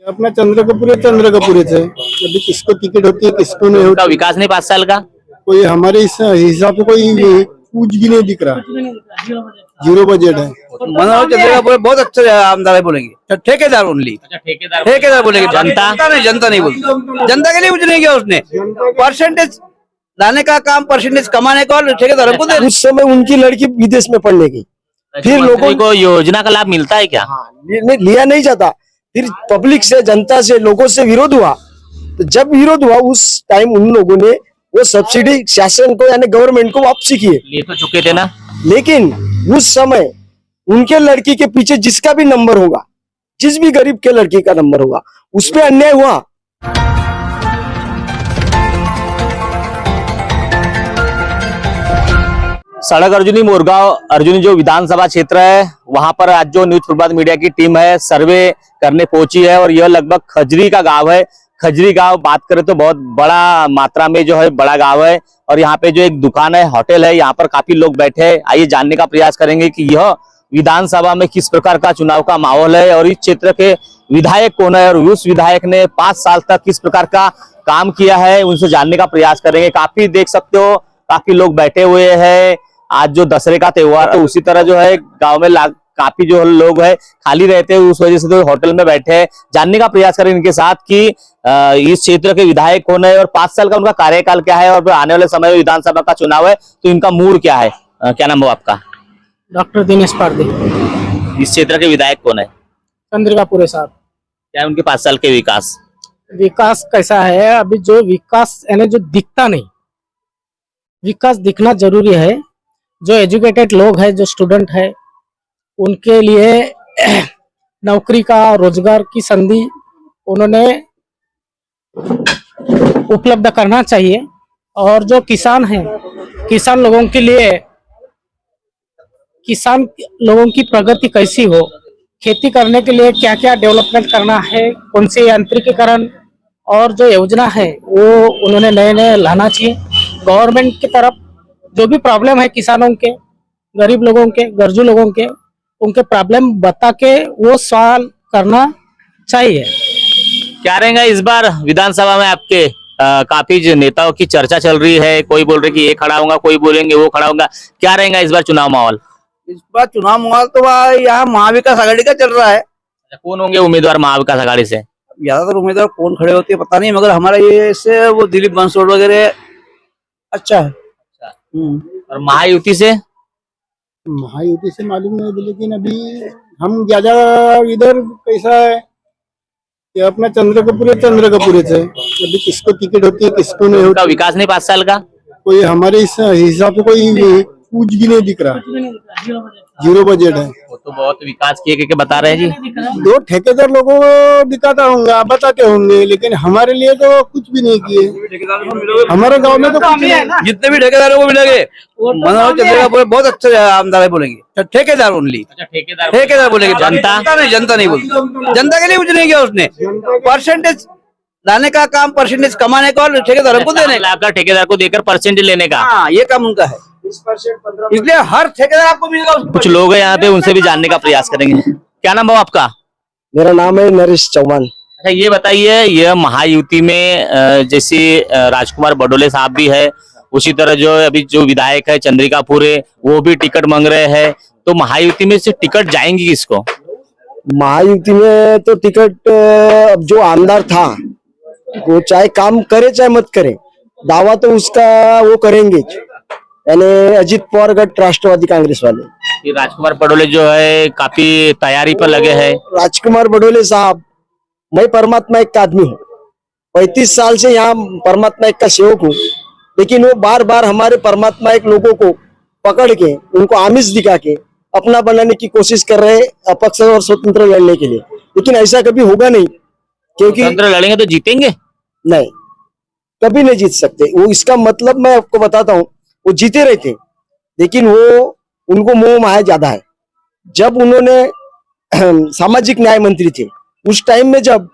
अपना चंद्र कपूर है। अभी किसको टिकट होती है किसको नहीं उनका होती, विकास नहीं 5 साल का। कोई हमारे इस हिसाब से कोई कुछ भी नहीं दिख रहा, जीरो बजट है। मनोहर चंद्रका बहुत अच्छे आमदार है बोलेंगे, ठेकेदार ओनली, ठेकेदार बोलेंगे। जनता नहीं बोलती, जनता के लिए कुछ नहीं किया उसने। परसेंटेज लाने का काम, परसेंटेज कमाने का, और ठेकेदारों को उस समय उनकी लड़की विदेश में पढ़ने गई, फिर लोगों को योजना का लाभ मिलता है क्या? लिया नहीं जाता, फिर पब्लिक से, जनता से, लोगों से विरोध हुआ। तो जब विरोध हुआ उस टाइम उन लोगों ने वो सब्सिडी शासन को यानी गवर्नमेंट को वापसी किए। ले तो चुके थे ना। लेकिन उस समय उनके लड़की के पीछे जिसका भी नंबर होगा, जिस भी गरीब के लड़की का नंबर होगा, उस पर अन्याय हुआ। सड़क अर्जुनी मोरगांव अर्जुनी जो विधानसभा क्षेत्र है, वहां पर आज जो न्यूज प्रभात मीडिया की टीम है सर्वे करने पहुंची है, और यह लगभग खजरी का गांव है। खजरी गांव बात करें तो बहुत बड़ा मात्रा में जो है बड़ा गांव है, और यहाँ पे जो एक दुकान है, होटल है, यहाँ पर काफी लोग बैठे हैं। आइए जानने का प्रयास करेंगे कि यह विधानसभा में किस प्रकार का चुनाव का माहौल है, और इस क्षेत्र के विधायक कौन है, और उस विधायक ने 5 साल तक किस प्रकार का काम किया है, उनसे जानने का प्रयास करेंगे। काफी देख सकते हो काफी लोग बैठे हुए हैं। आज जो दशहरे का त्योहार है, उसी तरह जो है गांव में काफी जो लोग है खाली रहते हैं, उस वजह से तो होटल में बैठे हैं। जानने का प्रयास करें इनके साथ कि इस क्षेत्र के विधायक कौन है और 5 साल का उनका कार्यकाल क्या है, और आने वाले समय में विधानसभा का चुनाव है तो इनका मूड क्या है। क्या नाम है आपका? डॉक्टर दिनेश पारदी। इस क्षेत्र के विधायक कौन है? चंद्रकापुरे साहब। क्या है उनके 5 साल के विकास? विकास कैसा है? अभी जो विकास यानी जो दिखता नहीं, विकास दिखना जरूरी है। जो एजुकेटेड लोग हैं, जो स्टूडेंट है, उनके लिए नौकरी का, रोजगार की संधि उन्होंने उपलब्ध करना चाहिए। और जो किसान हैं, किसान लोगों के लिए, किसान लोगों की प्रगति कैसी हो, खेती करने के लिए क्या क्या डेवलपमेंट करना है, कौन से यांत्रिकीकरण और जो योजना है वो उन्होंने नए नए लाना चाहिए। गवर्नमेंट की तरफ जो भी प्रॉब्लम है किसानों के, गरीब लोगों के, गर्जू लोगों के, उनके प्रॉब्लम बता के वो सॉल्व करना चाहिए। क्या रहेगा इस बार विधानसभा में आपके? काफी जो नेताओं की चर्चा चल रही है, कोई बोल रहे कि ये खड़ा होगा, कोई बोलेंगे वो खड़ा होगा। क्या रहेगा इस बार चुनाव माहौल? इस बार चुनाव माहौल तो यहाँ महाविकास आघाड़ी का चल रहा है। कौन होंगे उम्मीदवार महाविकास आघाड़ी से? ज्यादातर उम्मीदवार कौन खड़े होते हैं पता नहीं, मगर हमारा ये से वो दिलीप बंसोड़ वगैरह अच्छा है। और महायुति से? महायुति से मालूम नहीं, लेकिन अभी हम ज्यादा इधर कैसा है कि अपना चंद्र कपूर है। अभी किसको टिकट होती है किसको नहीं उनका होती, विकास नहीं 5 साल का। कोई हमारे इस हिसाब से कोई कुछ भी नहीं दिख रहा, जीरो बजट है। वो तो बहुत विकास किए के बता रहे हैं जी। दो ठेकेदार लोगों को दिखाता होंगे, बताते होंगे, लेकिन हमारे लिए तो कुछ भी नहीं किए। हमारे गांव में तो कुछ नहीं। जितने भी ठेकेदारों को मिलेंगे, मनोहर चंद्रका बहुत अच्छे आमदार है बोलेंगे, ठेकेदार ओनली, ठेकेदार बोलेंगे। जनता नहीं बोलती, जनता के लिए कुछ नहीं किया उसने। परसेंटेज लाने का काम, परसेंटेज कमाने का, और ठेकेदारों को देने का, ठेकेदार को देकर परसेंटेज लेने का। हाँ, ये काम उनका है। इसलिए हर ठेकेदार आपको मिलेगा। कुछ लोग हैं यहाँ पे, उनसे भी जानने का प्रयास करेंगे। क्या नाम है आपका? मेरा नाम है नरेश चौहान। अच्छा, ये बताइए, यह महायुति में जैसे राजकुमार बडोले साहब भी है, उसी तरह जो अभी जो विधायक है चंद्रिकापुर है, वो भी टिकट मांग रहे हैं, तो महायुति में से टिकट जाएंगी किसको? महायुति में तो टिकट अब जो आमदार था वो चाहे काम करे चाहे मत करे, दावा तो उसका वो करेंगे, यानी अजित पवार गठ राष्ट्रवादी कांग्रेस वाले। ये राजकुमार बडोले जो है काफी तैयारी पर लगे हैं। राजकुमार बडोले साहब, मैं परमात्मा एक का आदमी हूँ, 35 साल से यहाँ परमात्मा एक का सेवक हूँ, लेकिन वो बार बार हमारे परमात्मा एक लोगों को पकड़ के उनको आमिष दिखा के अपना बनाने की कोशिश कर रहे हैं, अपक्ष और स्वतंत्र लड़ने के लिए। लेकिन ऐसा कभी होगा नहीं, क्योंकि स्वतंत्र लड़ेंगे तो जीतेंगे नहीं, कभी नहीं जीत सकते। वो इसका मतलब मैं आपको बताता हूँ, वो जीते रहते, लेकिन वो उनको मोह माया ज्यादा है। जब उन्होंने सामाजिक न्याय मंत्री थे, उस टाइम में जब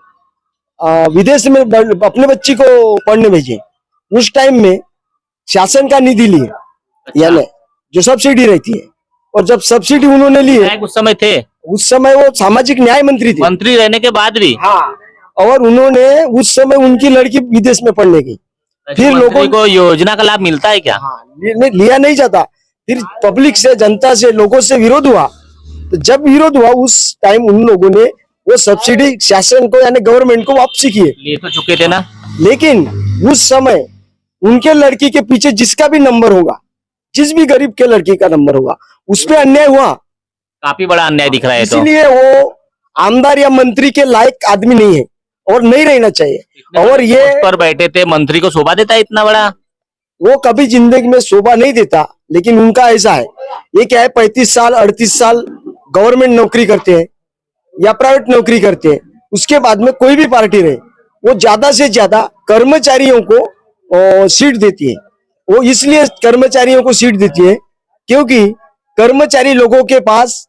विदेश में अपने बच्ची को पढ़ने भेजे, उस टाइम में शासन का निधि लिए, यानी जो सब्सिडी रहती है, और जब सब्सिडी उन्होंने ली, उस समय थे, उस समय वो सामाजिक न्याय मंत्री थे। मंत्री रहने के बाद भी हाँ, और उन्होंने उस समय उनकी लड़की विदेश में पढ़ने गई। फिर मंत्री लोगों को योजना का लाभ मिलता है क्या? लिया नहीं जाता। फिर पब्लिक से, जनता से, लोगों से विरोध हुआ। तो जब विरोध हुआ उस टाइम उन लोगों ने वो सब्सिडी शासन को यानी गवर्नमेंट को वापसी किए। लिए तो चुके थे ना। लेकिन उस समय उनके लड़की के पीछे जिसका भी नंबर होगा, जिस भी गरीब के लड़की का नंबर होगा, उस पर अन्याय हुआ। काफी बड़ा अन्याय दिख रहा है। तो इसलिए वो आमदार या मंत्री के लायक आदमी नहीं है और नहीं रहना चाहिए। और ये पोस्ट पर बैठे थे, मंत्री को शोभा देता है इतना बड़ा? वो कभी जिंदगी में शोभा नहीं देता, लेकिन उनका ऐसा है। ये क्या है, 35 साल 38 साल गवर्नमेंट नौकरी करते हैं या प्राइवेट नौकरी करते हैं, उसके बाद में कोई भी पार्टी रहे, वो ज्यादा से ज्यादा कर्मचारियों को सीट देती है। वो इसलिए कर्मचारियों को सीट देती है क्योंकि कर्मचारी लोगों के पास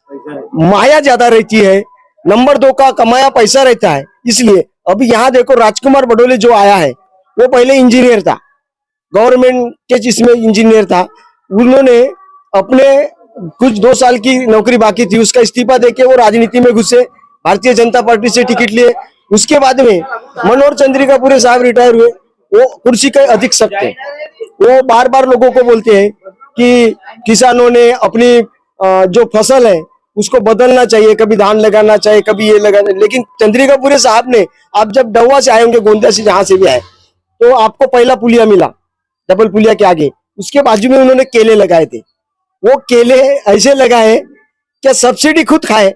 माया ज्यादा रहती है, नंबर 2 का कमाया पैसा रहता है। इसलिए अभी यहाँ देखो, राजकुमार बडोले जो आया है वो पहले इंजीनियर था, गवर्नमेंट के जिसमें इंजीनियर था। उन्होंने अपने कुछ 2 साल की नौकरी बाकी थी, उसका इस्तीफा देके वो राजनीति में घुसे, भारतीय जनता पार्टी से टिकट लिए। उसके बाद में मनोहर चंद्रिकापुरे साहब रिटायर हुए, वो कुर्सी के अधिक सख्त थे। वो बार बार लोगों को बोलते हैं कि किसानों ने अपनी जो फसल है उसको बदलना चाहिए, कभी धान लगाना चाहिए, कभी ये लगाना। लेकिन चंद्रिकापुरे साहब ने, आप जब डवा से आए होंगे, गोंदिया से, जहां से भी आए, तो आपको पहला पुलिया मिला, डबल पुलिया के आगे, उसके बाजू में उन्होंने केले लगाए थे। वो केले ऐसे लगाए क्या सब्सिडी खुद खाए,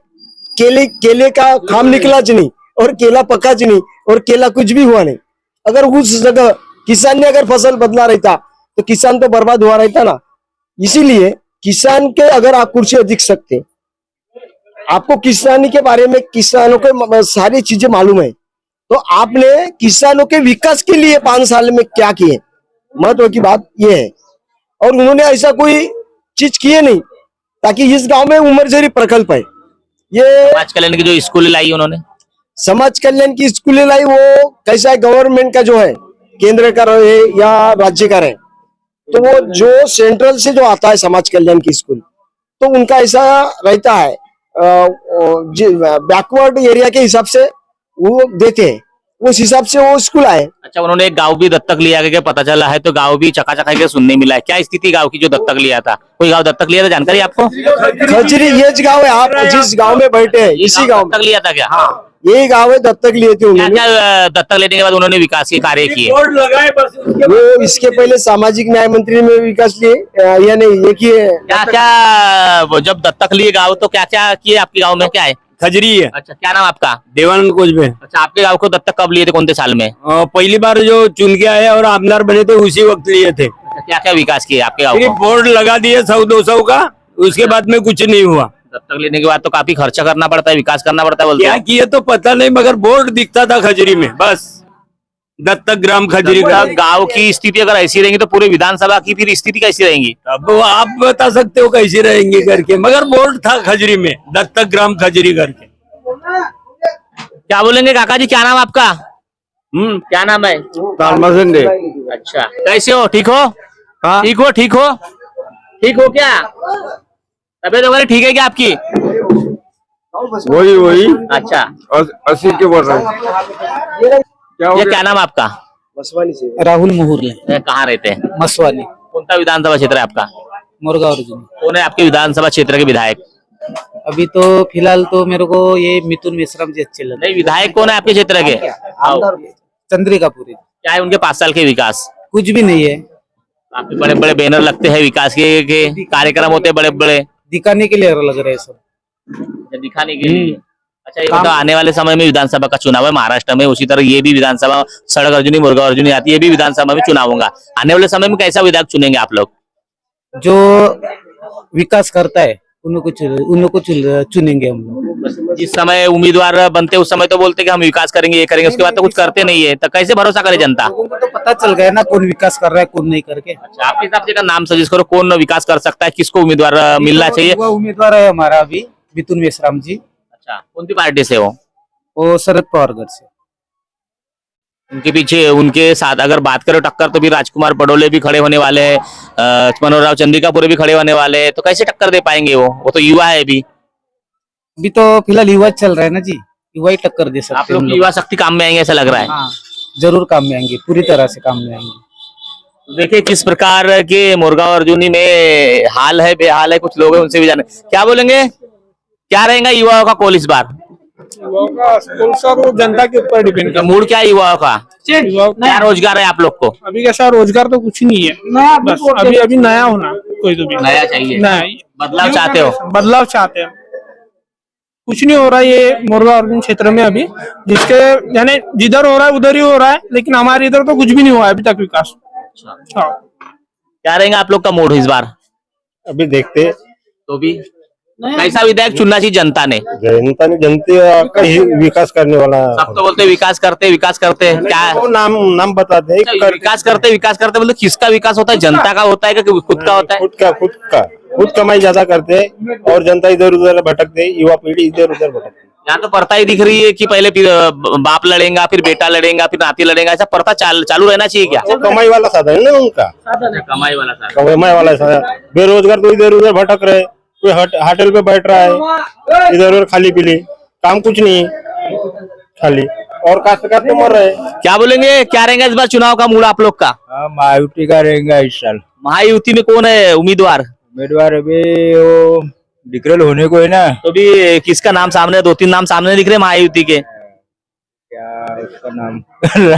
केले का खाम निकला ज नहीं और केला पका ज नहीं और केला कुछ भी हुआ नहीं। अगर उस जगह किसान ने अगर फसल बदला रहता तो किसान तो बर्बाद हुआ रहता ना। इसीलिए किसान के अगर आप कुर्सी अधिक सकते, आपको किसानी के बारे में, किसानों के सारी चीजें मालूम है, तो आपने किसानों के विकास के लिए 5 साल में क्या किए, महत्व की बात यह है। और उन्होंने ऐसा कोई चीज किए नहीं ताकि इस गांव में उमरझरी प्रकल्प है, ये समाज कल्याण की जो स्कूल लाई उन्होंने, समाज कल्याण की स्कूलें लाई। वो कैसा है, गवर्नमेंट का जो है, केंद्र का रहे या राज्य का रहे, तो वो जो सेंट्रल से जो आता है समाज कल्याण की स्कूल, तो उनका ऐसा रहता है, बैकवर्ड एरिया के हिसाब से वो देते हैं, उस हिसाब से वो स्कूल आए। अच्छा, उन्होंने एक गांव भी दत्तक लिया क्या पता चला है? तो गांव भी चकाचक है, सुनने मिला है। क्या स्थिति गांव की जो दत्तक लिया था? कोई गांव दत्तक लिया था, जानकारी आपको? खजरी ये गांव है, आप जिस गांव में बैठे हैं इसी गांव में दत्तक लिया था क्या? हाँ, यही गांव है, दत्तक लिए थे क्या उन्होंने। क्या दत्तक लेने के बाद उन्होंने विकास के कार्य किए? वो इसके पहले सामाजिक न्याय मंत्री में विकास लिए, या नहीं, ये किए। क्या क्या जब दत्तक लिए गाँव तो क्या क्या किए आपके गाँव में? क्या है? खजरी है। अच्छा, क्या नाम आपका? देवानंद कोचबे। अच्छा, आपके गाँव को दत्तक कब लिए थे, कौन से साल में? पहली बार जो चुन के आए और आमदार बने थे उसी वक्त लिए थे। क्या क्या विकास किए आपके गाँव फिर को? बोर्ड लगा दिए 100-200 का, उसके बाद में कुछ नहीं हुआ। दत्तक लेने के बाद तो काफी खर्चा करना पड़ता है, विकास करना पड़ता है बोलते क्या हैं। किए तो पता नहीं, मगर बोर्ड दिखता था खजरी में, बस दत्तक ग्राम खजरी का। गांव की स्थिति अगर ऐसी रहेंगी तो पूरे विधानसभा की फिर स्थिति कैसी रहेंगी? अब वो आप बता सकते हो कैसे रहेंगे करके, मगर बोर्ड था खजरी में, दत्तक ग्राम खजरी करके। क्या बोलेंगे काका जी, क्या नाम आपका? क्या नाम है? अच्छा, कैसे हो? ठीक हो? ठीक हो? ठीक हो? ठीक हो क्या? तबीयत वगैरह ठीक है क्या आपकी? वही अच्छा, 80 के बोल रहे हैं। ये क्या नाम आपका? मसवानी से राहुल मुहुरले, कहाँ रहते हैं? मसवानी, कौन सा विधानसभा क्षेत्र है आपका? मुरगा अर्जुन। कौन है आपके विधानसभा क्षेत्र के विधायक? अभी तो फिलहाल तो मेरे को ये मिथुन मेश्राम जी अच्छे लगे। नहीं, विधायक कौन है आपके क्षेत्र के? चंद्रिकापुरी क्या है उनके 5 साल के विकास? कुछ भी नहीं है, काफी बड़े बड़े बैनर लगते हैं, विकास के कार्यक्रम होते हैं बड़े बड़े, दिखाने के लिए लग रहे हैं सब। दिखाने के लिए। अच्छा, ये बताओ, आने वाले समय में विधानसभा का चुनाव है महाराष्ट्र में, उसी तरह ये भी विधानसभा सड़क अर्जुनी मुर्गा अर्जुनी आती है, ये भी विधानसभा में चुनाव होगा। आने वाले समय में कैसा विधायक चुनेंगे आप लोग? जो विकास करता है उनको चुनेंगे हम लोग। जिस समय उम्मीदवार बनते उस समय तो बोलते कि हम विकास करेंगे, ये करेंगे, उसके बाद तो कुछ करते नहीं है, तो कैसे भरोसा करे जनता? लोगों को तो पता चल गया ना कौन विकास कर रहा है कौन नहीं करके। अच्छा, आपके हिसाब से का नाम सजेस्ट करो, कौन विकास कर सकता है, किसको उम्मीदवार मिलना चाहिए? वो उम्मीदवार है हमारा अभी मिथुन मेश्राम जी, अच्छा, कौन सी पार्टी से हो? वो शरद पवार गढ़ से। उनके पीछे, उनके साथ अगर बात करो टक्कर, तो भी राजकुमार बडोले भी खड़े होने वाले हैं, मनोहर चंद्रिकापुरे भी खड़े होने वाले हैं, तो कैसे टक्कर दे पाएंगे वो तो युवा है अभी। अभी तो फिलहाल युवा चल रहा है ना जी, युवा ही टक्कर दे आप सकते हैं लोग उन की युवा शक्ति काम में आएंगे ऐसा लग रहा है। हाँ, जरूर काम में आएंगे, पूरी तरह से काम में आएंगे। देखिए किस प्रकार के मुरगांव अर्जुनी में हाल है, बेहाल है, कुछ लोग हैं उनसे भी जाने क्या बोलेंगे, क्या रहेगा युवाओं का कॉल इस बार? सर वो जनता के ऊपर डिपेंड मूड क्या है युवाओं का? करता क्या रोजगार है आप लोग को? अभी कैसा रोजगार तो कुछ नहीं है, बस अभी नया होना कोई तो भी नया चाहिए, नया बदलाव चाहते हो? बदलाव चाहते हैं। कुछ नहीं हो रहा ये मुर्गा अर्जुन क्षेत्र में अभी, जिसके यानी जिधर हो रहा है उधर ही हो रहा है, लेकिन हमारे इधर तो कुछ भी नहीं हुआ है अभी तक विकास। हाँ। क्या रहेगा आप लोग का मूड इस बार? अभी देखते तो भी कैसा विधायक चुनना चाहिए जनता ने? जनता ने जनता का ही विकास करने वाला सब तो बोलते विकास करते हैं, क्या वो नाम बताते हैं विकास करते बोलते किसका विकास होता है? जनता का होता है कि खुद का होता है? खुद कमाई ज्यादा करते हैं और जनता इधर उधर भटकते, युवा पीढ़ी इधर उधर भटकती। यहाँ तो प्रथा ही दिख रही है कि पहले बाप लड़ेगा, फिर बेटा लड़ेगा, फिर नाती लड़ेगा, ऐसा प्रथा चालू रहना चाहिए क्या? वो कमाई वाला साधन है ना उनका, कमाई वाला था। कमाई वाला साधन। बेरोजगार तो इधर उधर भटक रहे, कोई होटल पे बैठ रहा है, इधर उधर खाली पीली, काम कुछ नहीं खाली, और काश्तकार तो मर रहे। क्या बोलेंगे, क्या रहेगा इस बार चुनाव का मूड आप लोग का? महायुति का रहेगा इस साल। महायुति में कौन है उम्मीदवार? अभी वो डिक्लेयर होने को है ना। तो भी किसका नाम सामने, 2-3 नाम सामने दिख रहे महायुति के। क्या उसका नाम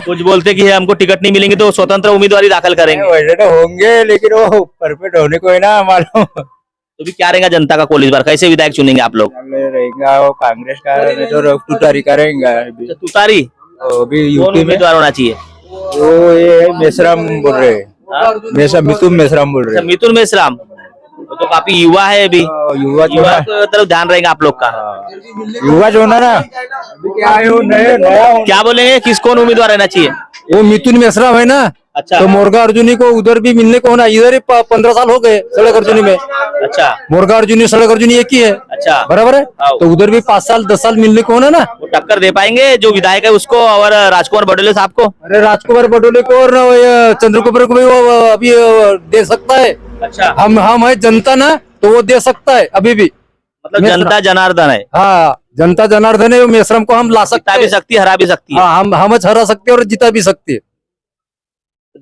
कुछ बोलते कि हमको टिकट नहीं मिलेंगे तो स्वतंत्र उम्मीदवारी दाखिल करेंगे। वैसे तो होंगे, लेकिन वो परफेक्ट होने को है ना मालूम। तो भी क्या रहेगा जनता का कॉल इस बार? कैसे विधायक चुनेंगे आप लोग? रहेगा वो कांग्रेस का, नहीं तो तुतारी का रहेगा। तुतारी अभी कौन यूपी में उम्मीदवार होना चाहिए? वो ये मेसराम बोल रहे हैं, मिथुन मेसराम बोल रहे हैं। मिथुन मेश्राम तो काफी युवा है अभी, युवा जो युवा है, की तरफ ध्यान रहेगा आप लोग का। युवा जो है ना, अभी क्या है वो नया क्या बोलेंगे, किस कौन उम्मीदवार रहना चाहिए? वो मिथुन मेसराम है ना। अच्छा, तो मुर्गा अर्जुनी को उधर भी मिलने को होना, इधर ही 15 साल हो गए सड़क अर्जुनी में। अच्छा, मुर्गा अर्जुनी सड़क अर्जुनी एक ही है, अच्छा, बराबर है। आओ। तो उधर भी 5 साल 10 साल मिलने को होना ना। वो टक्कर दे पाएंगे जो विधायक है उसको और राजकुमार बडोले साहब को? अरे राजकुमार बडोले को और चंद्रकुमार को भी वो अभी दे सकता है। अच्छा, हम है जनता ना, तो वो दे सकता है अभी भी। मतलब जनता जनार्दन है, हाँ, जनता जनार्दन है। मेसरम को हम ला सकते जिता भी हैं, सकती है, हरा भी सकती है। हाँ, हम हरा सकते हैं और जिता भी सकते हैं।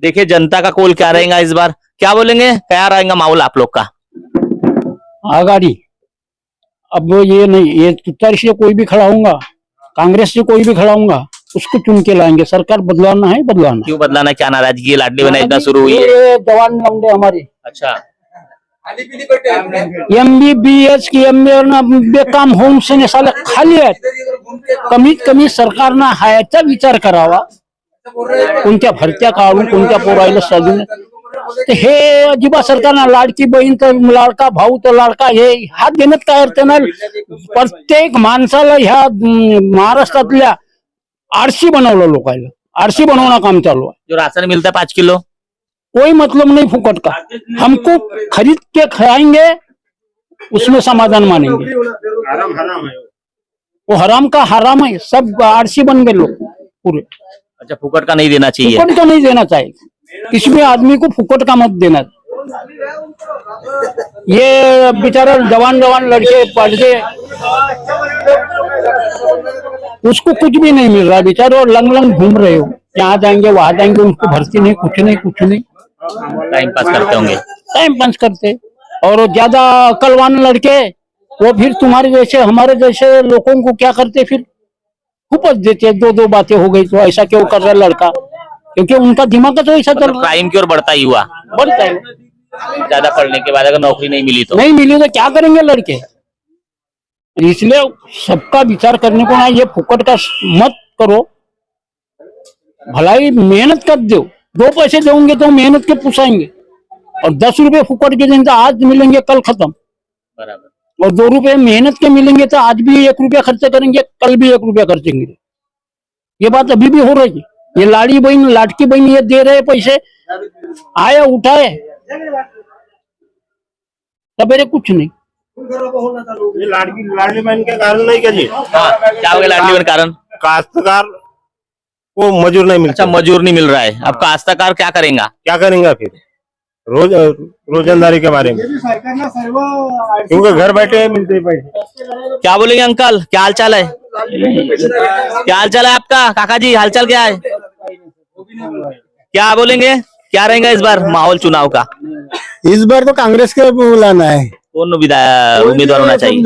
देखिए जनता का कॉल क्या रहेगा इस बार, क्या बोलेंगे, क्या रहेगा माहौल आप लोग का? आगाड़ी अब ये नहीं, ये तुतारी से कोई भी खड़ा होगा, कांग्रेस से कोई भी खड़ा होगा, उसको चुन के लाएंगे। सरकार बदलाना है, बदलाना। क्यों बदलाना, क्या नाराजगी है? लाडली बहना इतना शुरू हुई है। ये जवान लौंडे हमारे अच्छा, MBBS की बेकाम होम से साले खाली आहेत. कमीत कमी सरकारनं हायचा विचार करावा, कोणत्या भरत्या काढून कोणत्या पोरायला सजून. तर हे अजिबात सरकारनं लाडकी बहीण तर लाडका भाऊ तर लाडका हे हात देण्यात काय अर्थ नाही. प्रत्येक माणसाला ह्या महाराष्ट्रातल्या आरसी बनवलं, लोकांना आरसी बनवणं काम चालू आहे. जो राशन मिलता है 5 किलो, कोई मतलब नहीं फुकट का. हमको खरीद के खाएंगे, उसमें समाधान मानेंगे. वो हराम का हराम है. सब आरसी बन गए लोग पूरे. अच्छा, फुकट का नहीं देना चाहिए। फुकट का नहीं देना चाहिए. किसी आदमी को फुकट का मत देना. ये बेचारा जवान जवान लड़के पढ़ उसको कुछ भी नहीं मिल रहा है. बेचारे और लंग लंग घूम रहे हो, यहाँ जाएंगे वहां जाएंगे, उनको भर्ती नहीं, कुछ नहीं, कुछ नहीं. टाइम पास करते होंगे. टाइम पास करते. और ज्यादा अकलवान लड़के वो फिर तुम्हारे जैसे हमारे जैसे लोगों को क्या करते, फिर खूपच देते. दो बातें हो गई तो ऐसा क्यों कर रहा है लड़का, क्योंकि उनका दिमाग तो ऐसा चल रहा है. क्राइम की ओर बढ़ता ही हुआ, बढ़ता है. ज्यादा पढ़ने के बाद अगर नौकरी नहीं मिली तो नहीं मिली तो क्या करेंगे लड़के. इसलिए सबका विचार करने को ना, ये फुकट का मत करो. भलाई मेहनत कर दो. 2 पैसे दोगे तो मेहनत के पुसाएंगे, और 10 रुपए फुकट के देंगे तो आज मिलेंगे कल खत्म. बराबर. और 2 रुपए मेहनत के मिलेंगे तो आज भी 1 रुपया खर्च करेंगे, कल भी 1 रुपया खर्चेंगे. ये बात अभी भी हो रही है. ये लाड़ी बहन लाटकी बहन ये दे रहे पैसे, आए उठाए, सवेरे कुछ नहीं. ये लाडली बहन के कारण नहीं क्या जी? हाँ, क्या हो गया लाडली बहन कारण? काश्तकार को मजूर नहीं मिलता. अच्छा, मजूर नहीं मिल रहा है. अब काश्तकार क्या करेगा? क्या करेंगे फिर? रोजंदारी के बारे में, क्योंकि घर बैठे मिलते पैसे। क्या बोलेंगे अंकल, क्या हाल चाल है? क्या हाल चाल है आपका काका जी? हाल चाल क्या है? क्या बोलेंगे, क्या रहेगा इस बार माहौल चुनाव का? इस बार तो कांग्रेस के बुलाना है। कौन उम्मीदवार होना चाहिए?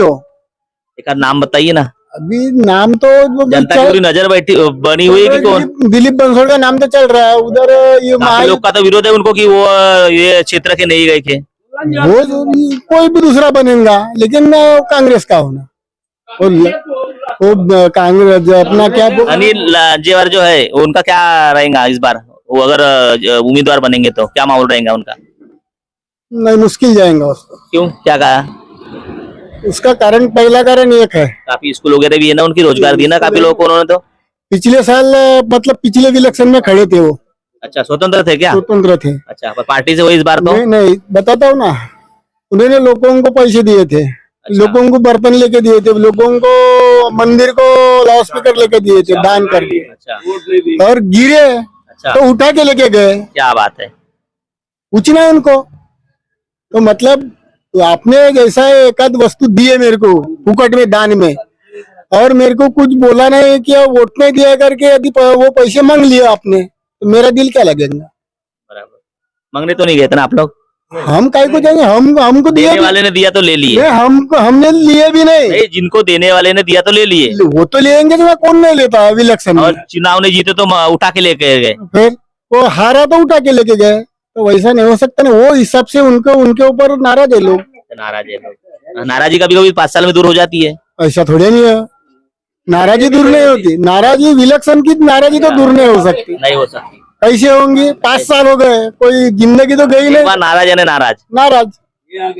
एक आध नाम बताइए ना। अभी नाम तो जनता की पूरी नजर बनी हुई है कि कौन? दिलीप बंसोड़ का नाम तो चल रहा है उधर। ये काफी लोग का तो विरोध है उनको कि वो ये क्षेत्र के नहीं गए थे। वो कोई भी दूसरा बनेगा, लेकिन कांग्रेस का होना। वो कांग्रेस जो अपना क्या अनिल लांजेवार जो है उनका क्या रहेगा इस बार? वो अगर उम्मीदवार बनेंगे तो क्या माहौल रहेगा उनका? नहीं, मुश्किल जाएगा उसको। क्यों, क्या कहा? उसका कारण, पहला कारण एक है, काफी स्कूल वगैरह भी है ना, उनकी रोजगार दिया ना काफी लोगों को उन्होंने। तो पिछले साल मतलब पिछले इलेक्शन में खड़े थे वो। अच्छा, स्वतंत्र थे क्या? स्वतंत्र थे। अच्छा, पर पार्टी से वो इस बार तो नहीं बताता हूँ ना, उन्होंने लोगों को पैसे दिए थे। लोगों को बर्तन लेके दिए थे, लोगों को मंदिर को लाउड स्पीकर लेके दिए थे, दान कर दिए। अच्छा, और गिरे अच्छा, तो उठा के लेके गए। क्या बात है? पूछना है उनको। तो मतलब तो आपने जैसा एक आध वस्तु दी है मेरे को फुकट में दान में, और मेरे को कुछ बोला नहीं कि वोट नहीं दिया करके यदि वो पैसे मांग लिए आपने, तो मेरा दिल क्या लगेगा? बराबर, मांगने तो नहीं गए थे ना आप लोग? हम काय को जाएंगे? हमको दिए देने वाले ने दिया तो ले लिए। हमने लिए भी नहीं। जिनको देने वाले ने दिया तो ले लिए। वो तो लेंगे तो कौन नहीं लेता अब इलेक्शन में। और चुनाव ने जीते तो उठा के लेके गए। फिर वो हारा तो उठा के लेके गए, तो वैसा नहीं हो सकता ना। वो हिसाब से उनके ऊपर नाराज है लोग। नाराज है लोग। नाराजी कभी कभी 5 साल में दूर हो जाती है। ऐसा थोड़ी नहीं है, नाराजी दूर नहीं होती। नाराजी इलेक्शन की नाराजी तो दूर नहीं हो सकती। नहीं हो सकती। कैसे होंगी? 5 साल हो गए, कोई जिंदगी तो गई नहीं। नाराज है नाराज। नाराज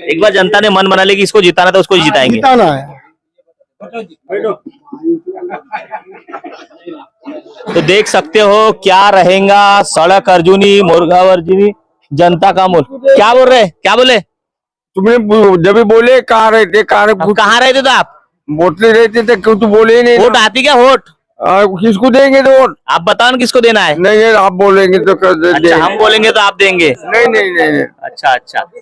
एक बार जनता ने मन बना लिया कि इसको जिताना था, उसको जिताएंगे। जिताना है। तो देख सकते हो क्या रहेगा सड़क अर्जुनी मुर्गा अर्जुनी जनता का मूल। क्या बोल रहे, क्या बोले? तुमने जब भी बोले कहाँ रहते, कहाँ रहते थे आप? बोतले रहते थे, क्यों तू बोले ही नहीं? वोट आती क्या? वोट किसको देंगे तो वोट? आप बताओ ना किसको देना है। नहीं आप बोलेंगे तो अच्छा, हम बोलेंगे तो आप देंगे? नहीं। अच्छा,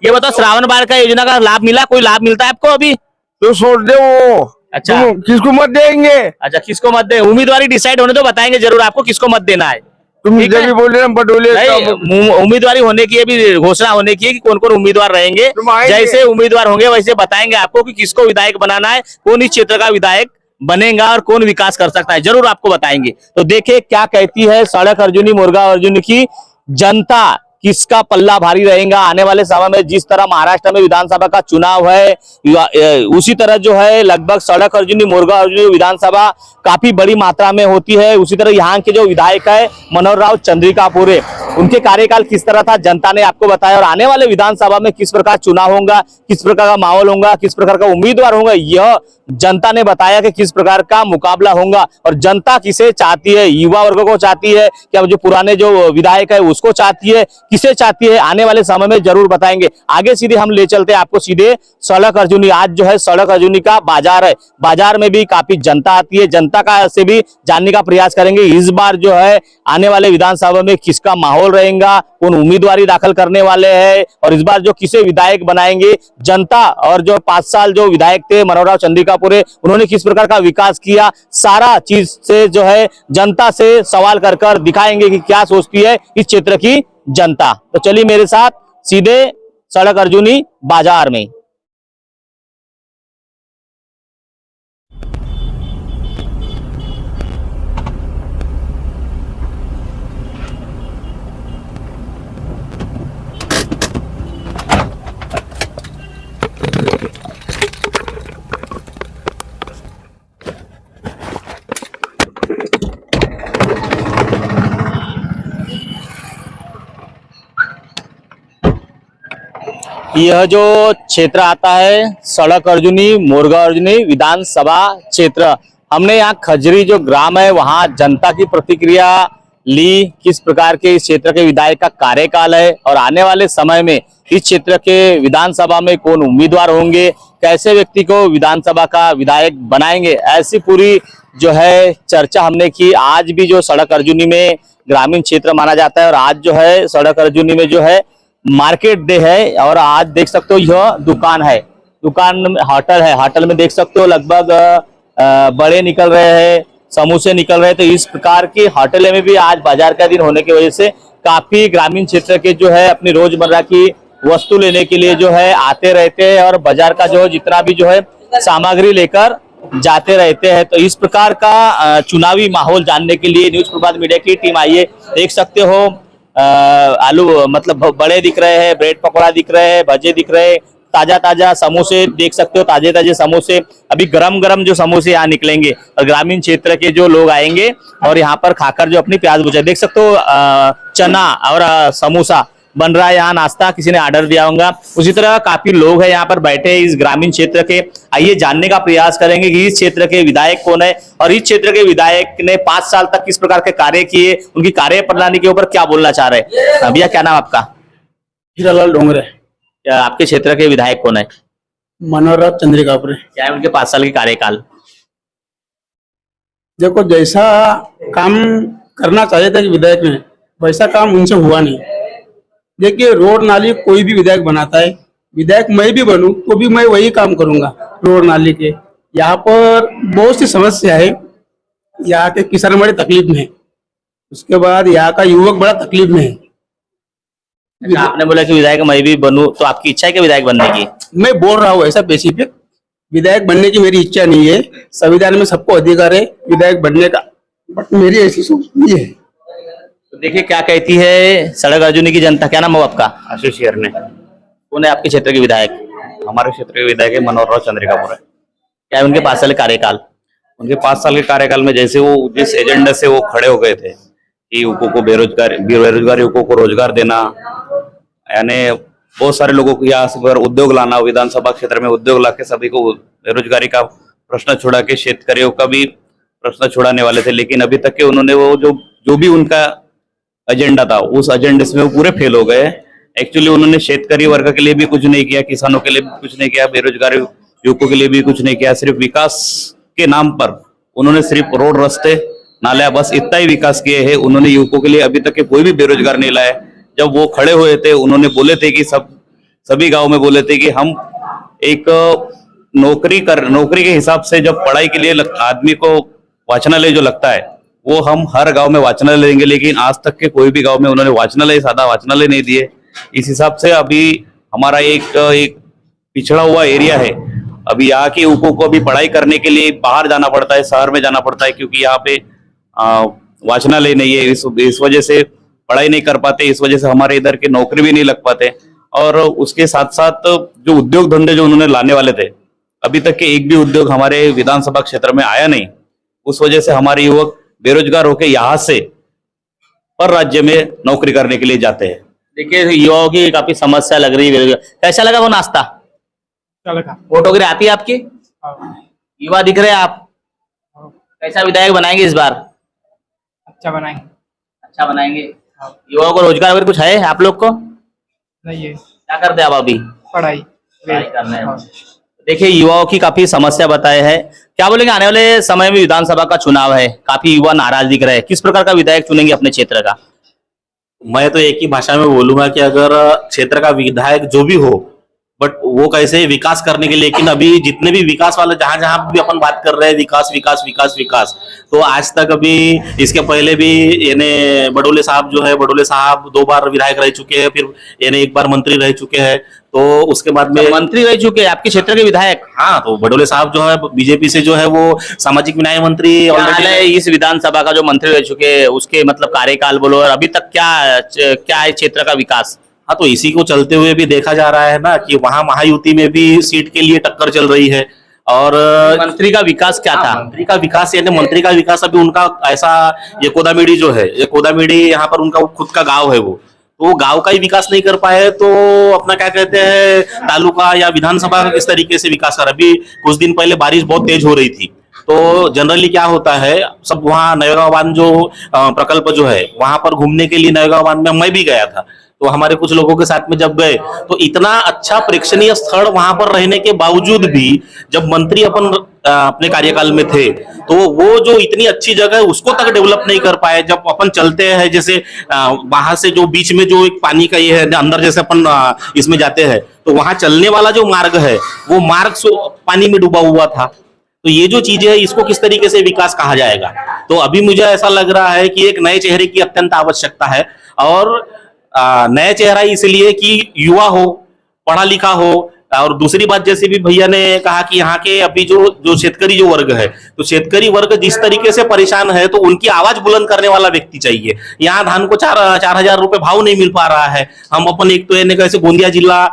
ये बताओ, श्रावण बार का योजना का लाभ मिला? कोई लाभ मिलता है आपको अभी? तो छोड़ दे वो। अच्छा, किसको मत देंगे? अच्छा, किसको मत दे? उम्मीदवारी डिसाइड होने तो बताएंगे जरूर आपको किसको मत देना है। तुम जब भी बोल रहे हैं बटोले। उम्मीदवारी होने की भी घोषणा होने की है कि कौन कौन उम्मीदवार रहेंगे। जैसे उम्मीदवार होंगे वैसे बताएंगे आपको कि किसको विधायक बनाना है, कौन इस क्षेत्र का विधायक बनेगा और कौन विकास कर सकता है, जरूर आपको बताएंगे। तो देखिए क्या कहती है सड़क अर्जुनी मुर्गा अर्जुनी की जनता, किसका पल्ला भारी रहेगा आने वाले समय में। जिस तरह महाराष्ट्र में विधानसभा का चुनाव है, उसी तरह जो है लगभग सड़क अर्जुनी मुर्गा अर्जुनी विधानसभा काफी बड़ी मात्रा में होती है। उसी तरह यहाँ के जो विधायक है मनोहर राव चंद्रिकापुरे, उनके कार्यकाल किस तरह था जनता ने आपको बताया, और आने वाले विधानसभा में किस प्रकार चुनाव होगा, किस प्रकार का माहौल होगा, किस प्रकार का उम्मीदवार होगा, यह जनता ने बताया कि किस प्रकार का मुकाबला होगा। और जनता किसे चाहती है, युवा वर्ग को चाहती है क्या, जो पुराने जो विधायक है उसको चाहती है, किसे चाहती है, आने वाले समय में जरूर बताएंगे। आगे सीधे हम ले चलते हैं आपको सीधे सड़क अर्जुनी। आज जो है सड़क अर्जुनी का बाजार है, बाजार में भी काफी जनता आती है, जनता का से भी जानने का प्रयास करेंगे इस बार जो है आने वाले विधानसभा में किसका माहौल रहेगा, कौन उम्मीदवारी दाखिल करने वाले हैं, और इस बार जो किसे विधायक बनाएंगे जनता। और जो 5 साल जो विधायक थे मनोहर राव चंद्रिकापुरे, उन्होंने किस प्रकार का विकास किया, सारा चीज से जो है जनता से सवाल कर दिखाएंगे कि क्या सोचती है इस क्षेत्र की जनता। तो चलिए मेरे साथ सीधे सड़क अर्जुनी बाजार में। यह जो क्षेत्र आता है सड़क अर्जुनी मुर्गा अर्जुनी विधानसभा क्षेत्र, हमने यहाँ खजरी जो ग्राम है वहाँ जनता की प्रतिक्रिया ली, किस प्रकार के इस क्षेत्र के विधायक का कार्यकाल है और आने वाले समय में इस क्षेत्र के विधानसभा में कौन उम्मीदवार होंगे, कैसे व्यक्ति को विधानसभा का विधायक बनाएंगे, ऐसी पूरी जो है चर्चा हमने की। आज भी जो सड़क अर्जुनी में ग्रामीण क्षेत्र माना जाता है और आज जो है सड़क अर्जुनी में जो है मार्केट डे है और आज देख सकते हो यह दुकान है, दुकान में होटल है, होटल में देख सकते हो लगभग बड़े निकल रहे हैं, समोसे निकल रहे हैं। तो इस प्रकार की होटल में भी आज बाजार का दिन होने की वजह से काफी ग्रामीण क्षेत्र के जो है अपनी रोजमर्रा की वस्तु लेने के लिए जो है आते रहते हैं और बाजार का जो जितना भी जो है सामग्री लेकर जाते रहते हैं। तो इस प्रकार का चुनावी माहौल जानने के लिए न्यूज प्रभात मीडिया की टीम आई है। देख सकते हो आलू मतलब बड़े दिख रहे हैं, ब्रेड पकौड़ा दिख रहे हैं, भजे दिख रहे हैं, ताजा ताजा समोसे देख सकते हो, ताजे ताजे समोसे अभी गरम गरम जो समोसे यहाँ निकलेंगे और ग्रामीण क्षेत्र के जो लोग आएंगे और यहाँ पर खाकर जो अपनी प्यास बुझाए। देख सकते हो चना और समोसा बन रहा है यहाँ, नाश्ता किसी ने ऑर्डर दिया होगा। उसी तरह काफी लोग हैं यहाँ पर बैठे इस ग्रामीण क्षेत्र के। आइए जानने का प्रयास करेंगे कि इस क्षेत्र के विधायक कौन है और इस क्षेत्र के विधायक ने 5 साल तक किस प्रकार के कार्य किए, उनकी कार्य प्रणाली के ऊपर क्या बोलना चाह रहे हैं। भैया क्या नाम आपका? हीरालाल डोंगरे। क्या आपके क्षेत्र के विधायक कौन है? मनोहर चंद्रिकापुरे। क्या है उनके 5 साल के कार्यकाल? देखो, जैसा काम करना चाहिए था कि विधायक ने, वैसा काम उनसे हुआ नहीं। देखिए, रोड नाली कोई भी विधायक बनाता है, विधायक मैं भी बनूं तो भी मैं वही काम करूंगा रोड नाली के। यहाँ पर बहुत सी समस्या है, यहाँ के किसान बड़े तकलीफ में है, उसके बाद यहाँ का युवक बड़ा तकलीफ में है। अच्छा, आपने बोला कि विधायक मैं भी बनूं, तो आपकी इच्छा है कि विधायक बनने की? मैं बोल रहा हूँ ऐसा स्पेसिफिक, विधायक बनने की मेरी इच्छा नहीं है। संविधान में सबको अधिकार है विधायक बनने का, बट मेरी ऐसी सोच नहीं है। तो देखिए क्या कहती है सड़क अर्जुनी की जनता। क्या नाम हो आपका? आशीष ने। कौन है आपके क्षेत्र के विधायक? हमारे क्षेत्र के विधायक है मनोहर चंद्रिकापुर है। क्या है उनके 5 साल के कार्यकाल? उनके 5 साल के कार्यकाल में जैसे वो जिस एजेंडे से वो खड़े हो गए थे कि युवकों को बेरोजगार युवकों को रोजगार देना, यानी बहुत सारे लोगों को यहाँ से उद्योग लाना, विधानसभा क्षेत्र में उद्योग ला के सभी को बेरोजगारी का प्रश्न छुड़ा के शेतकरियों का भी प्रश्न छुड़ाने वाले थे। लेकिन अभी तक के उन्होंने वो जो भी उनका एजेंडा था उस एजेंडे में वो पूरे फेल हो गए। एक्चुअली उन्होंने शेतकरी वर्ग के लिए भी कुछ नहीं किया, किसानों के लिए भी कुछ नहीं किया, बेरोजगार युवकों के लिए भी कुछ नहीं किया। सिर्फ विकास के नाम पर उन्होंने सिर्फ रोड, रास्ते, नाले, बस इतना ही विकास किए हैं। उन्होंने युवकों के लिए अभी तक के कोई भी बेरोजगार नहीं लाया। जब वो खड़े हुए थे उन्होंने बोले थे कि सभी गांव में बोले थे कि हम एक नौकरी के हिसाब से जब पढ़ाई के लिए आदमी को वाचनालय जो लगता है वो हम हर गांव में वाचनालय देंगे। लेकिन आज तक के कोई भी गांव में उन्होंने सादा वाचनालय नहीं दिए। इस हिसाब से अभी हमारा एक पिछड़ा हुआ एरिया है। अभी यहाँ के युवकों को अभी पढ़ाई करने के लिए बाहर जाना पड़ता है, शहर में जाना पड़ता है, क्योंकि यहाँ पे वाचनालय नहीं है। इस वजह से पढ़ाई नहीं कर पाते, इस वजह से हमारे इधर के नौकरी भी नहीं लग पाते। और उसके साथ साथ जो उद्योग धंधे जो उन्होंने लाने वाले थे, अभी तक के एक भी उद्योग हमारे विधानसभा क्षेत्र में आया नहीं। उस वजह से हमारे युवक बेरोजगार होकर यहाँ से पर राज्य में नौकरी करने के लिए जाते हैं। देखिए युवाओं की काफी समस्या लग रही है। कैसा लगा वो नाश्ता? फोटोग्राफी आती है आपकी? युवा दिख रहे हैं आप। कैसा विधायक बनाएंगे इस बार? अच्छा बनाएंगे। अच्छा बनाएंगे। युवाओं को रोजगार वगैरह कुछ है आप लोग को? नहीं है। क्या करते हैं आप अभी? पढ़ाई करना है। देखिए युवाओं की काफी समस्या बताए है। क्या बोलेंगे, आने वाले समय में विधानसभा का चुनाव है, काफी युवा नाराज दिख रहे हैं, किस प्रकार का विधायक चुनेंगे अपने क्षेत्र का? मैं तो एक ही भाषा में बोलूंगा कि अगर क्षेत्र का विधायक जो भी हो, बट वो कैसे विकास करने के लिए, लेकिन अभी जितने भी विकास वाले जहां जहां भी अपन बात कर रहे हैं विकास विकास विकास विकास, तो आज तक अभी इसके पहले भी यानी बडोले साहब जो है, बडोले साहब 2 बार विधायक रह चुके हैं, फिर यानी 1 बार मंत्री रह चुके हैं। तो उसके बाद में मंत्री रह चुके हैं आपके क्षेत्र के विधायक? हाँ, तो बडोले साहब जो है बीजेपी से जो है वो सामाजिक न्याय मंत्री ऑलरेडी। इस विधानसभा का जो मंत्री रह चुके हैं उसके मतलब कार्यकाल बोलो, और अभी तक क्या है क्षेत्र का विकास? हाँ, तो इसी को चलते हुए भी देखा जा रहा है ना कि वहां महायुति में भी सीट के लिए टक्कर चल रही है। और मंत्री का विकास क्या था? मंत्री का विकास यानी मंत्री का विकास अभी उनका ऐसा, ये कोदामीडी जो है, ये कोदामीडी यहाँ पर उनका खुद का गांव है, वो तो गांव का ही विकास नहीं कर पाए तो अपना क्या कहते हैं तालुका या विधानसभा किस तरीके से विकास कर। अभी कुछ दिन पहले बारिश बहुत तेज हो रही थी, तो जनरली क्या होता है, सब वहाँ नवेगांव बांध जो प्रकल्प जो है वहां पर घूमने के लिए नवेगांव बांध में मैं भी गया था। तो हमारे कुछ लोगों के साथ में जब गए तो इतना अच्छा प्रेक्षणीय स्थल वहां पर रहने के बावजूद भी जब मंत्री अपने कार्यकाल में थे तो वो जो इतनी अच्छी जगह है उसको तक डेवलप नहीं कर पाए। जब अपन चलते हैं जैसे बाहर से जो बीच में जो एक पानी का ये है अंदर जैसे अपन इसमें जाते हैं तो वहां चलने वाला जो मार्ग है वो मार्ग पानी में डूबा हुआ था। तो ये जो चीजें है इसको किस तरीके से विकास कहा जाएगा। तो अभी मुझे ऐसा लग रहा है कि एक नए चेहरे की अत्यंत आवश्यकता है और नया चेहरा इसलिए कि युवा हो, पढ़ा लिखा हो। और दूसरी बात जैसे भी भैया ने कहा कि यहाँ के अभी जो शेतकरी जो वर्ग है तो शेतकरी वर्ग जिस तरीके से परेशान है तो उनकी आवाज बुलंद करने वाला व्यक्ति चाहिए। यहाँ धान को 4,000 रुपए भाव नहीं मिल पा रहा है। हम अपन एक तो कैसे गोंदिया जिला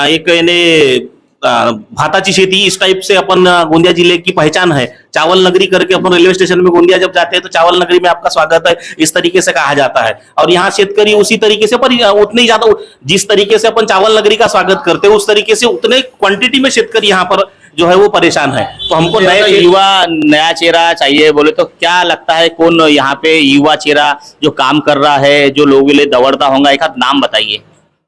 एक भाताची शेती इस टाइप से अपन गोंदिया जिले की पहचान है। चावल नगरी करके अपन रेलवे स्टेशन में गोंदिया जब जाते हैं तो चावल नगरी में आपका स्वागत है इस तरीके से कहा जाता है। और यहाँ शेतकरी उसी तरीके से पर उतने ज्यादा जिस तरीके से अपन चावल नगरी का स्वागत करते हैं उस तरीके से उतने क्वांटिटी में शेतकरी यहाँ पर जो है वो परेशान है। तो हमको युवा नया चेहरा चाहिए बोले तो क्या लगता है कौन यहाँ पे युवा चेहरा जो काम कर रहा है जो लोगों के लिए दौड़ता होगा, एक आध नाम बताइए।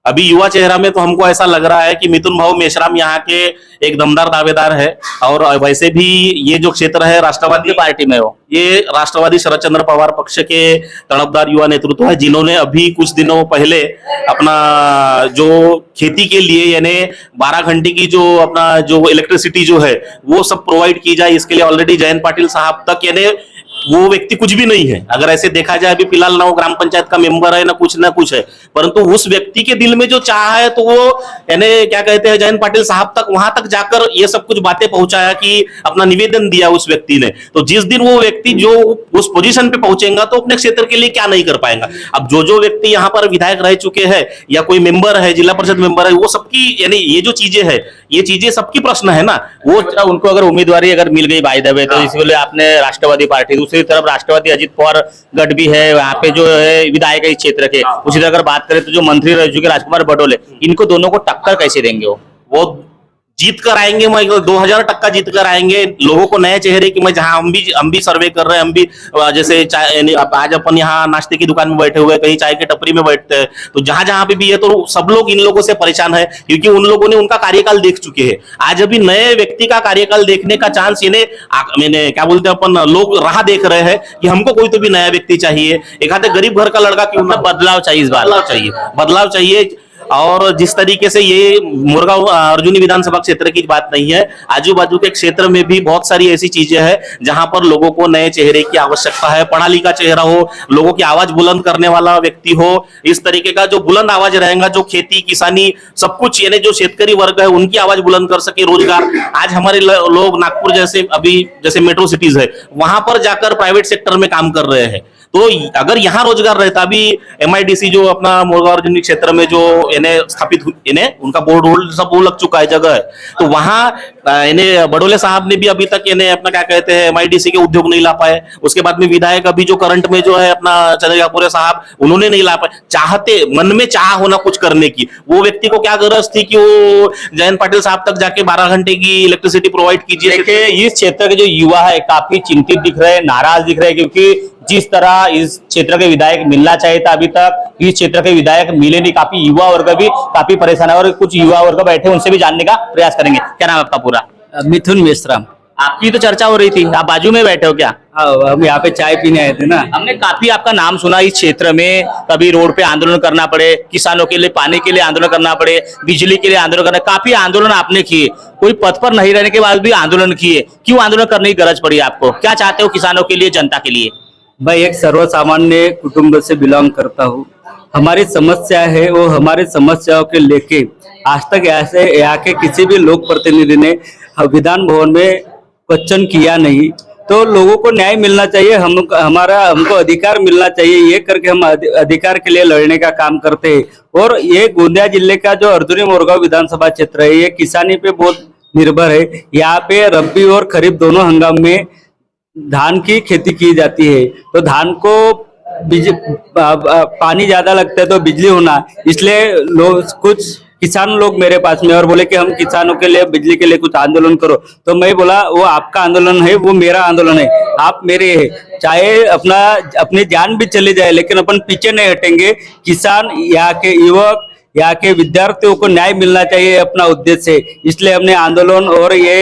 अभी युवा चेहरा में तो हमको ऐसा लग रहा है कि मिथुन भाऊ मेश्राम यहाँ के एक दमदार दावेदार है। और वैसे भी ये जो क्षेत्र है राष्ट्रवादी पार्टी में हो, ये राष्ट्रवादी शरद चंद्र पवार पक्ष के तड़पदार युवा नेतृत्व है जिन्होंने अभी कुछ दिनों पहले अपना जो खेती के लिए यानी 12 घंटे की जो अपना जो इलेक्ट्रिसिटी जो है वो सब प्रोवाइड की जाए इसके लिए ऑलरेडी जयंत पाटिल साहब तक यानी वो व्यक्ति कुछ भी नहीं है। अगर ऐसे देखा जाए अभी फिलहाल ना वो ग्राम पंचायत का मेंबर है ना कुछ है, परंतु उस व्यक्ति के दिल में जो चाह है तो वो यानी क्या कहते हैं जयंत पाटिल साहब तक वहां तक जाकर ये सब कुछ बातें पहुंचाया कि अपना निवेदन दिया उस व्यक्ति ने। तो जिस दिन वो व्यक्ति जो उस पोजीशन पे पहुंचेगा तो अपने क्षेत्र के लिए क्या नहीं कर पाएगा। अब जो व्यक्ति यहाँ पर विधायक रह चुके हैं या कोई मेंबर है जिला परिषद मेंबर है वो सबकी यानी ये जो चीजें है ये चीजें सबकी प्रश्न है ना। वो उनको अगर उम्मीदवारी अगर मिल गई बाय द वे तो इसलिए आपने राष्ट्रवादी पार्टी, दूसरी तरफ राष्ट्रवादी अजित पवार गढ़ भी है वहाँ पे जो है विधायक है इस क्षेत्र के। उसी तरह अगर बात करें तो जो मंत्री रह चुके राजकुमार बडोले, इनको दोनों को टक्कर कैसे देंगे? वो जीत कर आएंगे, 2000% जीत कर आएंगे। लोगों को नए चेहरे की मैं जहां हम भी सर्वे कर रहे हैं, हम भी जैसे आज अपन यहाँ नाश्ते की दुकान में बैठे हुए कहीं चाय की टपरी में बैठते हैं तो जहां जहां पे भी है तो सब लोग इन लोगों से परेशान है क्योंकि उन लोगों ने उनका कार्यकाल देख चुके हैं। आज अभी नए व्यक्ति का कार्यकाल देखने का चांस मैंने क्या बोलते हैं अपन लोग राह देख रहे हैं कि हमको कोई तो भी नया व्यक्ति चाहिए, एक आधे गरीब घर का लड़का क्यों ना, बदलाव चाहिए, इस बार बदलाव चाहिए। और जिस तरीके से ये मुरगांव अर्जुनी विधानसभा क्षेत्र की बात नहीं है, आजू बाजू के क्षेत्र में भी बहुत सारी ऐसी चीजें हैं जहां पर लोगों को नए चेहरे की आवश्यकता है। पढ़ा लिखा चेहरा हो, लोगों की आवाज बुलंद करने वाला व्यक्ति हो, इस तरीके का जो बुलंद आवाज रहेगा, जो खेती किसानी सब कुछ यानी जो शेतकरी वर्ग है उनकी आवाज बुलंद कर सके। रोजगार आज हमारे लोग नागपुर जैसे अभी जैसे मेट्रो सिटीज है वहां पर जाकर प्राइवेट सेक्टर में काम कर रहे हैं। तो अगर यहाँ रोजगार रहता, अभी MIDC जो अपना मुरगांव अर्जुनी क्षेत्र में जो स्थापित उनका बोर्ड वोर्ड सब वो लग चुका है जगह है, तो वहाँ बडोले साहब ने भी अभी तक अपना क्या कहते हैं MIDC के उद्योग नहीं ला पाए। उसके बाद में विधायक अभी जो करंट में जो है अपना चंद्रकापुरे साहब उन्होंने नहीं ला पाए। चाहते मन में चाह होना कुछ करने की, वो व्यक्ति को क्या गरज थी कि वो जयंत पाटिल साहब तक जाके 12 घंटे की इलेक्ट्रिसिटी प्रोवाइड कीजिए। देखिए इस क्षेत्र के जो युवा है काफी चिंतित दिख रहे हैं, नाराज दिख रहे हैं क्योंकि जिस तरह इस क्षेत्र के विधायक मिलना चाहिए था अभी तक इस क्षेत्र के विधायक मिले नहीं। काफी युवा वर्ग भी काफी परेशान है और कुछ युवा वर्ग बैठे उनसे भी जानने का प्रयास करेंगे। क्या नाम है आपका पूरा? मिथुन मेश्राम। आपकी तो चर्चा हो रही थी, आप बाजू में बैठे हो क्या? हम यहाँ पे चाय पीने आए थे ना। हमने काफी आपका नाम सुना इस क्षेत्र में, कभी रोड पे आंदोलन करना पड़े, किसानों के लिए पानी के लिए आंदोलन करना पड़े, बिजली के लिए आंदोलन करना, काफी आंदोलन आपने किए। कोई पद पर नहीं रहने के बाद भी आंदोलन किए, क्यों आंदोलन करने की गरज पड़ी आपको? क्या चाहते हो किसानों के लिए, जनता के लिए? मैं एक सर्वसामान्य कुटुंब से बिलोंग करता हूँ। हमारी समस्या है वो हमारी समस्याओं के लेके आज तक ऐसे यहाँ के किसी भी लोक प्रतिनिधि ने विधान भवन में क्वेश्चन किया नहीं। तो लोगों को न्याय मिलना चाहिए, हमको अधिकार मिलना चाहिए, ये करके हम अधिकार के लिए लड़ने का काम करते हैं। और ये गोंदिया जिले का जो अर्जुनी मोरगांव विधानसभा क्षेत्र है ये किसानी पे बहुत निर्भर है। यहाँ पे रबी और खरीफ दोनों हंगाम में धान की खेती की जाती है। तो धान को पानी ज्यादा लगता है तो बिजली होना, इसलिए लोग कुछ किसान लोग मेरे पास में और बोले कि हम किसानों के लिए बिजली के लिए कुछ आंदोलन करो। तो मैं बोला वो आपका आंदोलन है, वो मेरा आंदोलन है, आप मेरे है, चाहे अपनी जान भी चली जाए लेकिन अपन पीछे नहीं हटेंगे। किसान, यहाँ के युवक, यहाँ के विद्यार्थियों को न्याय मिलना चाहिए अपना उद्देश्य है। इसलिए हमने आंदोलन और ये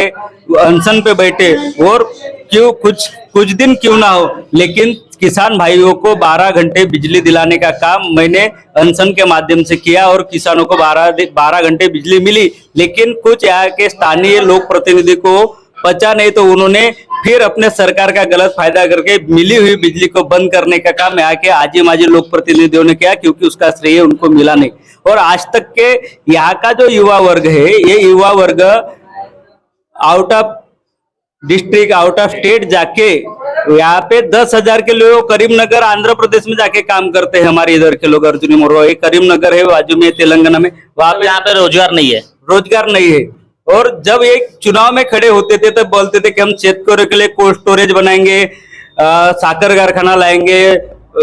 अनशन पे बैठे और क्यों कुछ दिन क्यों ना हो लेकिन किसान भाइयों को 12 घंटे बिजली दिलाने का काम मैंने अनशन के माध्यम से किया और किसानों को 12 घंटे बिजली मिली। लेकिन कुछ यहाँ के स्थानीय लोक प्रतिनिधि को पचा नहीं तो उन्होंने फिर अपने सरकार का गलत फायदा करके मिली हुई बिजली को बंद करने का काम यहाँ के आजी माजी लोक प्रतिनिधियों ने किया, क्योंकि उसका श्रेय उनको मिला नहीं। और आज तक के यहाँ का जो युवा वर्ग है, ये युवा वर्ग out of district, out of state जाके यहाँ पे 10,000 के लोग करीमनगर आंध्र प्रदेश में जाके काम करते हैं। हमारे इधर के लोग अर्जुनी मोरगांव, ये करीमनगर है बाजू में तेलंगाना में, वहाँ पे यहाँ पे रोजगार नहीं है, रोजगार नहीं है। और जब एक चुनाव में खड़े होते थे तब बोलते थे कि हम शेतकरियों के लिए कोल्ड स्टोरेज बनाएंगे, साकर कारखाना लाएंगे,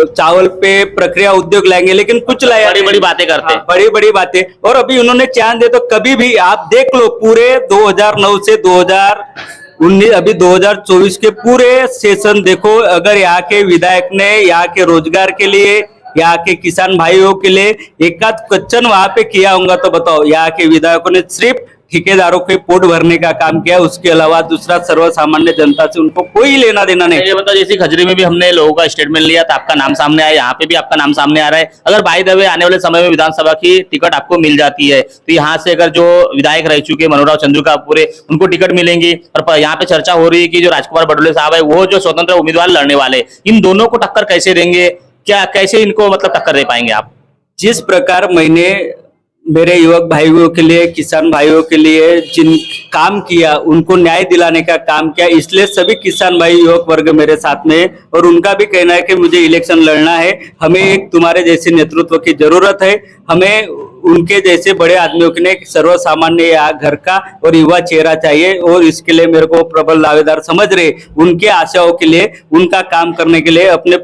चावल पे प्रक्रिया उद्योग लाएंगे, लेकिन कुछ लाया, बड़ी बड़ी बातें करते हैं, बड़ी बड़ी बातें। और अभी उन्होंने चांद दे तो कभी भी आप देख लो, पूरे 2009 से 2019 अभी 2024 के पूरे सेशन देखो, अगर यहाँ के विधायक ने यहाँ के रोजगार के लिए, यहाँ के किसान भाइयों के लिए एकाध क्वेश्चन वहां पे किया होगा तो बताओ। यहाँ के विधायकों ने सिर्फ ठेकेदारों के पोट भरने का काम किया, उसके अलावा दूसरा सर्वसामान्य जनता से उनको कोई लेना देना नहीं। ये बताओ, जैसे खजरी में भी हमने लोगों का स्टेटमेंट लिया था, आपका नाम सामने आया, यहाँ पे भी आपका नाम सामने आ रहा है। अगर बाय द वे आने वाले समय में विधानसभा की टिकट आपको मिल जाती है तो यहाँ से अगर जो विधायक रह चुके मनोहर चंद्रिका पूरे, उनको टिकट मिलेंगी। और यहाँ पे चर्चा हो रही है कि जो राजकुमार बडोले साहब है वो जो स्वतंत्र उम्मीदवार लड़ने वाले, इन दोनों को टक्कर कैसे देंगे, क्या कैसे इनको मतलब टक्कर दे पाएंगे आप? जिस प्रकार मैंने मेरे युवक भाइयों के लिए, किसान भाइयों के लिए जिन काम किया, उनको न्याय दिलाने का काम किया, इसलिए सभी किसान भाई युवक वर्ग मेरे साथ में है। और उनका भी कहना है कि मुझे इलेक्शन लड़ना है, हमें एक तुम्हारे जैसे नेतृत्व की जरूरत है, हमें उनके जैसे बड़े आदमियों के लिए सर्वसामान्य यहाँ घर का और युवा चेहरा चाहिए। और इसके लिए मेरे को प्रबल दावेदार समझ रहे, उनके आशाओं के लिए, उनका काम करने के लिए अपने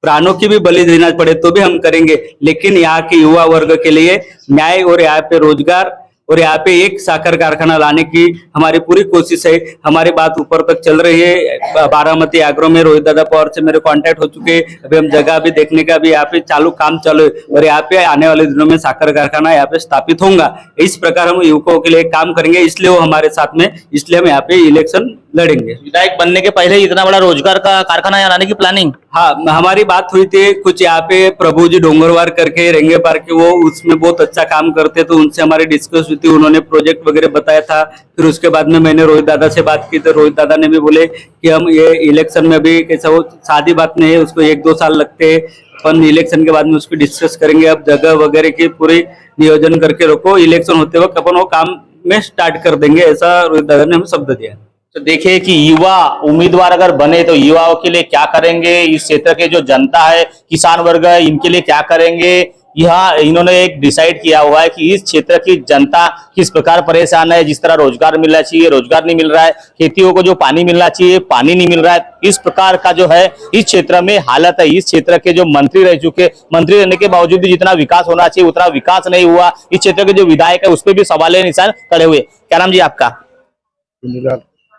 प्राणों की भी बलि देना पड़े तो भी हम करेंगे। लेकिन यहाँ के युवा वर्ग के लिए न्याय और यहाँ पे रोजगार और यहाँ पे एक साकर कारखाना लाने की हमारी पूरी कोशिश है। हमारी बात ऊपर तक चल रही है। बारामती आगरा में रोहित दादा पवार से मेरे कांटेक्ट हो चुके हैं। अभी हम जगह भी देखने का भी यहाँ पे काम चालू है और यहाँ पे आने वाले दिनों में साकर कारखाना यहाँ पे स्थापित होगा। इस प्रकार हम युवकों के लिए काम करेंगे, इसलिए वो हमारे साथ में, इसलिए हम यहाँ पे इलेक्शन लड़ेंगे। विधायक बनने के पहले इतना बड़ा रोजगार का कारखाना यहाँ लाने की प्लानिंग? हाँ, हमारी बात हुई थी कुछ यहाँ पे प्रभु जी डोंगरवार करके रेंगे पार के, वो उसमें बहुत अच्छा काम करते, तो उनसे हमारी डिस्कस हुई थी, उन्होंने प्रोजेक्ट वगैरह बताया था। फिर उसके बाद में मैंने रोहित दादा से बात की तो रोहित दादा ने भी बोले कि हम ये इलेक्शन में भी कैसा, वो सादी बात नहीं है, उसको 1-2 साल लगते हैं, अपन इलेक्शन के बाद में उसको डिस्कस करेंगे। अब जगह वगैरह की पूरी नियोजन करके रखो, इलेक्शन होते वक्त अपन वो काम में स्टार्ट कर देंगे, ऐसा रोहित दादा ने हमें शब्द दिया। तो देखिए कि युवा उम्मीदवार अगर बने तो युवाओं के लिए क्या करेंगे, इस क्षेत्र के जो जनता है, किसान वर्ग है, इनके लिए क्या करेंगे, यहाँ इन्होंने एक डिसाइड किया हुआ है कि इस क्षेत्र की जनता किस प्रकार परेशान है। जिस तरह रोजगार मिलना चाहिए रोजगार नहीं मिल रहा है, खेतियों को जो पानी मिलना चाहिए पानी नहीं मिल रहा है, इस प्रकार का जो है इस क्षेत्र में हालत है। इस क्षेत्र के जो मंत्री रह चुके, मंत्री रहने के बावजूद भी जितना विकास होना चाहिए उतना विकास नहीं हुआ। इस क्षेत्र के जो विधायक है उस पर भी सवाल निशान खड़े हुए। क्या नाम जी आपका?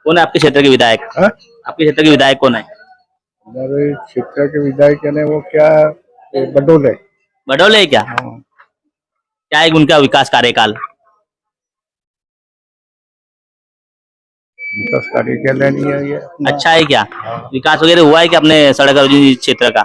कौन है आपके क्षेत्र के विधायक? आपके क्षेत्र के विधायक कौन है? हमारे क्षेत्र के विधायक है वो क्या, बडोले। बडोले क्या? क्या है उनका विकास कार्यकाल? विकास कार्यकाल नहीं है ये। अच्छा है क्या? विकास वगैरह हुआ है क्या अपने सड़क क्षेत्र का?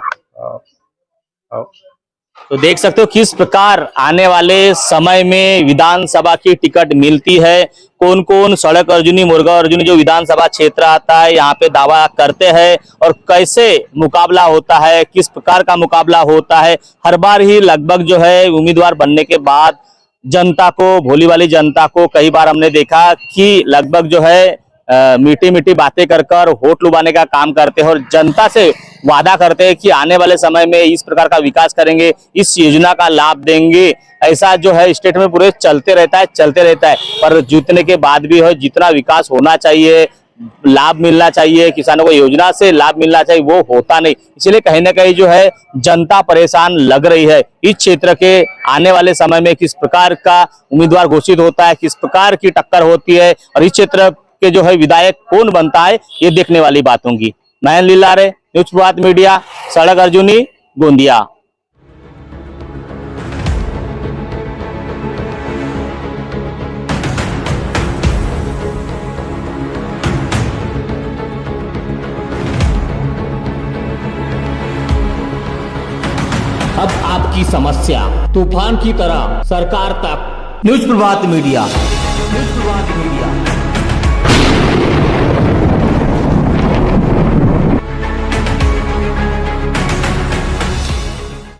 तो देख सकते हो किस प्रकार आने वाले समय में विधानसभा की टिकट मिलती है, कौन कौन सड़क अर्जुनी मुरगांव अर्जुनी जो विधानसभा क्षेत्र आता है यहाँ पे दावा करते हैं और कैसे मुकाबला होता है, किस प्रकार का मुकाबला होता है। हर बार ही लगभग जो है उम्मीदवार बनने के बाद जनता को, भोली वाली जनता को कई बार हमने देखा कि लगभग जो है मीठी मीठी बातें कर वोट लुभाने का काम करते हैं और जनता से वादा करते हैं कि आने वाले समय में इस प्रकार का विकास करेंगे, इस योजना का लाभ देंगे। ऐसा जो है स्टेट में पूरे चलते रहता है। पर जीतने के बाद भी है जितना विकास होना चाहिए, लाभ मिलना चाहिए, किसानों को योजना से लाभ मिलना चाहिए, वो होता नहीं। इसलिए कहीं ना कहीं जो है जनता परेशान लग रही है। इस क्षेत्र के आने वाले समय में किस प्रकार का उम्मीदवार घोषित होता है, किस प्रकार की टक्कर होती है और इस क्षेत्र के जो है विधायक कौन बनता है, ये देखने वाली बात होंगी। नयन लीलारे, न्यूज प्रभात मीडिया, सड़क अर्जुनी, गोंदिया। अब आपकी समस्या तूफान की तरह सरकार तक। न्यूज प्रभात मीडिया, न्यूज प्रभात मीडिया।